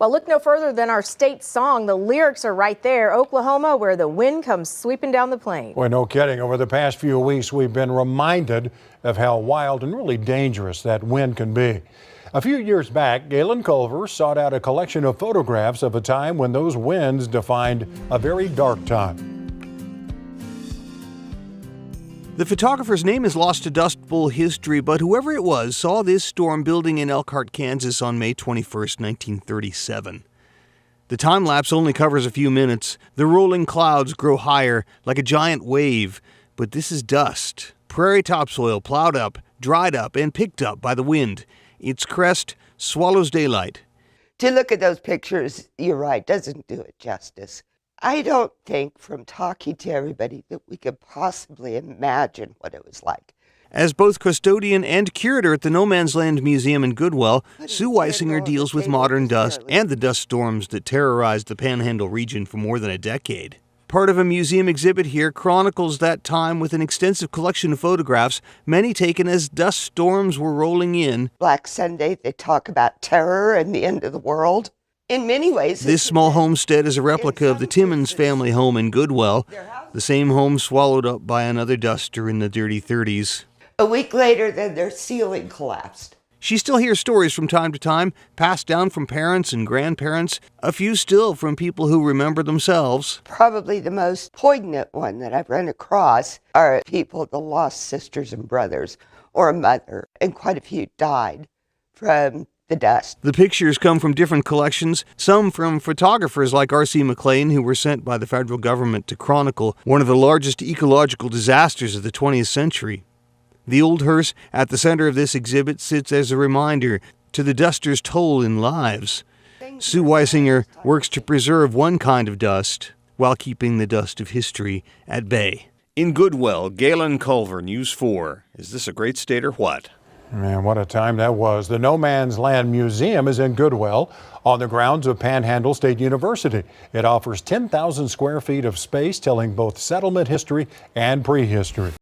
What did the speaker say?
Well, look no further than our state song. The lyrics are right there. Oklahoma, where the wind comes sweeping down the plain. Boy, no kidding. Over the past few weeks, we've been reminded of how wild and really dangerous that wind can be. A few years back, Galen Culver sought out a collection of photographs of a time when those winds defined a very dark time. The photographer's name is lost to Dust Bowl history, but whoever it was saw this storm building in Elkhart, Kansas on May 21st, 1937. The time lapse only covers a few minutes. The rolling clouds grow higher like a giant wave, but this is dust. Prairie topsoil plowed up, dried up, and picked up by the wind. Its crest swallows daylight. To look at those pictures, you're right, doesn't do it justice. I don't think from talking to everybody that we could possibly imagine what it was like. As both custodian and curator at the No Man's Land Museum in Goodwell, Sue Weisinger deals with modern dust and the dust storms that terrorized the Panhandle region for more than a decade. Part of a museum exhibit here chronicles that time with an extensive collection of photographs, many taken as dust storms were rolling in. Black Sunday, they talk about terror and the end of the world. In many ways, this small homestead is a replica of the Timmons family home in Goodwell, the same home swallowed up by another duster in the dirty 30s. A week later, then their ceiling collapsed. She still hears stories from time to time, passed down from parents and grandparents, a few still from people who remember themselves. Probably the most poignant one that I've run across are people that lost sisters and brothers or a mother, and quite a few died from the dust. The pictures come from different collections, some from photographers like R.C. McLean, who were sent by the federal government to chronicle one of the largest ecological disasters of the 20th century. The old hearse at the center of this exhibit sits as a reminder to the duster's toll in lives. Sue Weisinger works to preserve one kind of dust while keeping the dust of history at bay. In Goodwell, Galen Culver, News 4. Is this a great state or what? Man, what a time that was. The No Man's Land Museum is in Goodwell on the grounds of Panhandle State University. It offers 10,000 square feet of space telling both settlement history and prehistory.